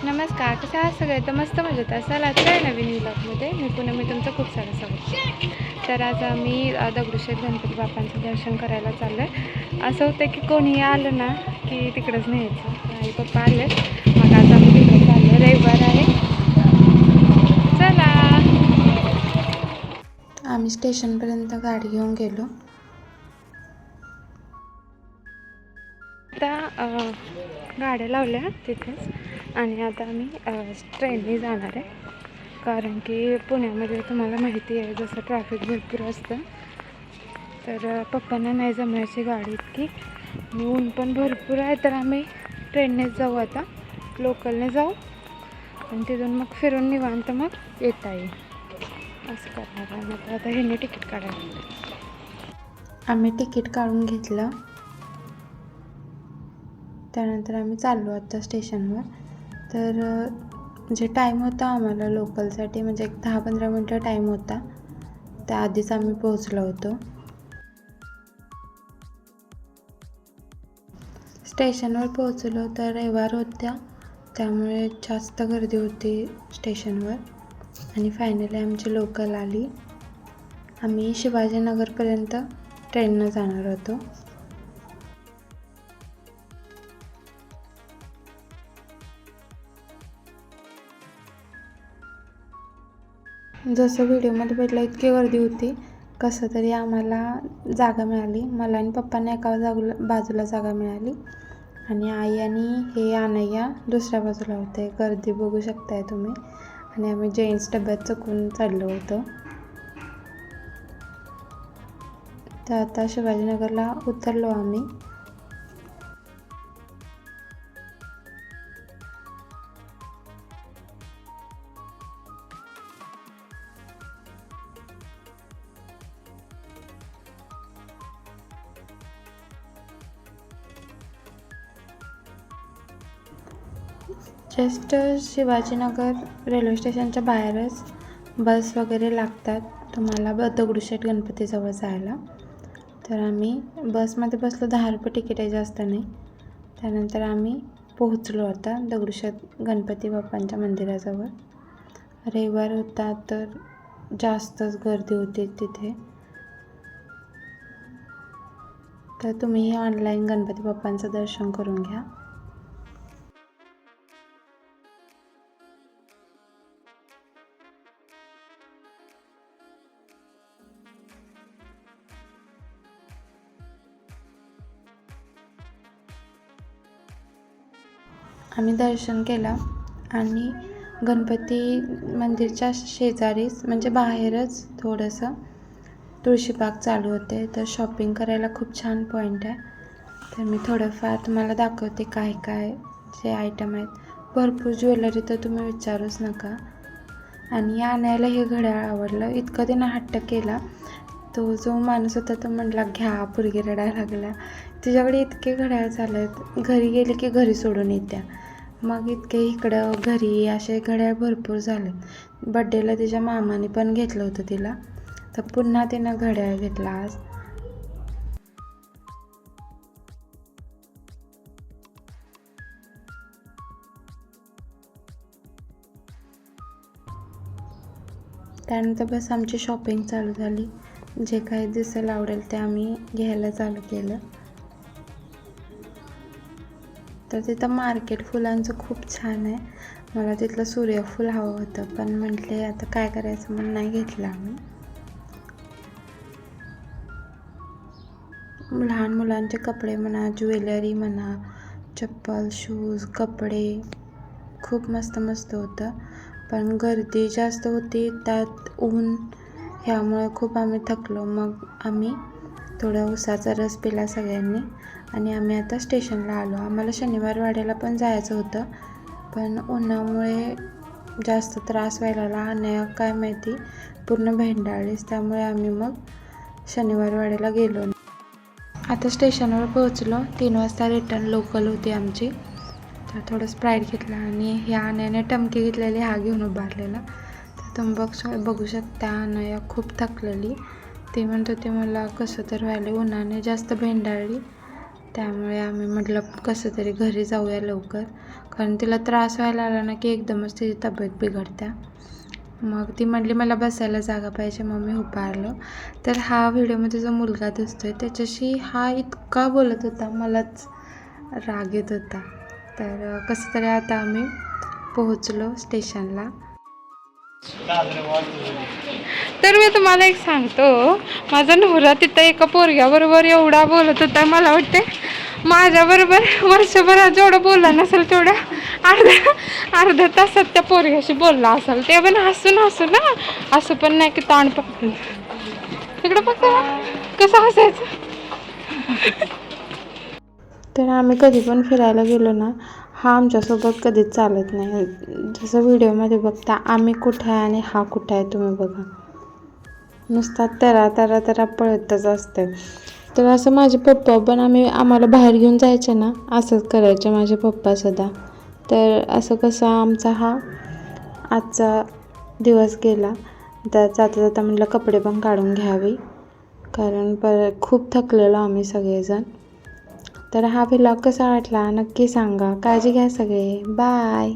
नमस्कार, कसे आहात सगळे? तर मस्त मजेत असाल. आजच्या नवीन व्लॉगमध्ये मी तुमचं खूप सारं स्वागत. तर आज आम्ही दगडूशेठ गणपती बाप्पांचं दर्शन करायला चाललो आहे. असं होतं की कोणीही आलं ना की तिकडंच न्यायचं. आई पप्पा आले, मग आज आम्ही तिकडे चाललो. रविवार आहे, चला. आम्ही स्टेशनपर्यंत गाडी घेऊन गेलो. आता गाड्या लावल्या तिथेच आणि आता आम्ही ट्रेनने जाणार आहे. कारण की पुण्यामध्ये तुम्हाला माहिती आहे जसं ट्रॅफिक भरपूर असतं. तर पप्पांना नाही जमायची गाडी इतकी आणि ऊन पण भरपूर आहे. तर आम्ही ट्रेननेच जाऊ, आता लोकलने जाऊ आणि तिथून मग फिरून निवांत मग येता येईल असं करणार आहे. मग आता ह्याने तिकीट काढायला आम्ही तिकीट काढून घेतलं. त्यानंतर आम्ही चाललो आता स्टेशनवर. तर जे टाईम होता आम्हाला लोकलसाठी, म्हणजे एक 10-15 मिनटं टाईम होता. त्याआधीच आम्ही पोहोचलो होतो. स्टेशनवर पोहोचलो तर रविवार होत्या, त्यामुळे जास्त गर्दी होती स्टेशनवर. आणि फायनली आमची लोकल आली. आम्ही शिवाजीनगरपर्यंत ट्रेननं जाणार होतो. जसं व्हिडिओमध्ये बघितलं इतकी गर्दी होती. कसं तरी आम्हाला जागा मिळाली. मला आणि पप्पांना एका बाजूला जागा मिळाली आणि आई आणि हे अनय्या दुसऱ्या बाजूला होते. गर्दी बघू शकताय तुम्ही. आणि आम्ही जेंट्स डब्यात चुकून चढलो होतो. तर आता शिवाजीनगरला उतरलो आम्ही. जस्ट शिवाजीनगर रेल्वे स्टेशनच्या बाहेरच बस वगैरे लागतात तुम्हाला दगडूशेठ गणपतीजवळ जायला. तर आम्ही बसमध्ये बसलो. 10 रुपये तिकीट आहे, जास्त नाही. त्यानंतर आम्ही पोहोचलो आता दगडूशेठ गणपती बाप्पांच्या मंदिराजवळ. रविवार होता तर जास्तच गर्दी होती तिथे. तर तुम्ही ऑनलाईन गणपती बाप्पांचं दर्शन करून घ्या. आम्ही दर्शन केलं आणि गणपती मंदिरच्या शेजारीच, म्हणजे बाहेरच थोडंसं तुळशीबाग चालू होते. तर शॉपिंग करायला खूप छान पॉईंट आहे. तर मी थोडंफार तुम्हाला दाखवते काय काय जे आयटम आहेत. भरपूर ज्वेलरी तर तुम्ही विचारूच नका. आणि आणायला हे घड्याळ आवडलं. इतकं त्यानं हट्ट केला. तो जो माणूस होता तो म्हटला घ्या, पोरगी रडायला लागला. तिच्याकडे इतके घड्याळ चालत, घरी गेले की घरी सोडून येत्या. मग इतके इकडं घरी असे घड्याळ भरपूर झाले. बड्डेला तिच्या मामाने पण घेतलं होतं तिला. तर पुन्हा तिनं घड्याळ घेतला आज. त्यानंतर बस आमची शॉपिंग चालू झाली. जे काही दिसेल आवडेल ते आम्ही घ्यायला चालू केलं. तर तिथं मार्केट फुलांचं खूप छान आहे. मला तिथलं सूर्यफूल हवं होतं, पण म्हटले आता काय करायचं म्हणून नाही घेतलं आम्ही. लहान मुलांचे कपडे म्हणा, ज्वेलरी म्हणा, चप्पल, शूज, कपडे खूप मस्त मस्त होतं. पण गर्दी जास्त होती, त्यात ऊन, ह्यामुळे खूप आम्ही थकलो. मग आम्ही थोडा उसाचा रस पिला सगळ्यांनी आणि आम्ही आता स्टेशनला आलो. आम्हाला शनिवार वाड्याला पण जायचं होतं, पण उन्हामुळे जास्त त्रास व्हायला लागला. आणि काय माहिती पूर्ण भेंडाळलीच, त्यामुळे आम्ही मग शनिवार वाड्याला गेलो. आता स्टेशनवर पोहोचलो. 3 वाजता रिटर्न लोकल होती आमची. तर थोडं स्प्राईट घेतला आणि ह्या आण्याने टमकी घेतलेली, हा घेऊन उभारलेला. तर तुम्ही बघू शकता अनया खूप थकलेली. ती म्हणत होती मला कसं तर व्हायला, उन्हाने जास्त भेंडाळली. त्यामुळे आम्ही म्हटलं कसं तरी घरी जाऊया लवकर, कारण तिला त्रास व्हायला आला ना की एकदमच तिची तब्येत बिघडत्या. मग ती म्हटली मला बसायला जागा पाहिजे, मग मी उभारलो. तर हा व्हिडिओमध्ये जो मुलगा दिसतोय त्याच्याशी हा इतका बोलत होता, मलाच राग येत होता. तर कसं तरी आता आम्ही पोहोचलो स्टेशनला. तर मी तुम्हाला एक सांगतो, माझा नवरा तिथं एका पोरग्याबरोबर एवढा बोलत होता, मला वाटते माझ्याबरोबर वर्षभरात जेवढं बोलला नसेल तेवढ्या अर्ध्या तासात त्या पोरग्याशी बोलला असेल. ते पण हसून ना, असं पण नाही की ताण पकडून. इकडं फक्त कसं हसायचं. तर आम्ही कधी पण फिरायला गेलो ना, हा आमच्यासोबत कधीच चालत नाही. जसं व्हिडिओमध्ये बघता आम्ही कुठे आहे आणि हा कुठे आहे तुम्ही बघा, नुसता तरा पळतच असते. तर असं माझे पप्पा पण आम्हाला बाहेर घेऊन जायचे ना, असंच करायचे माझे पप्पासुद्धा. तर असं कसं आमचा हा आजचा दिवस गेला. तर जाता जाता म्हटलं कपडे पण काढून घ्यावे, कारण खूप थकलेलो आम्ही सगळेजण. तर हा व्लॉग कसा वाटला नक्की सांगा. काळजी घ्या सगळे. बाय.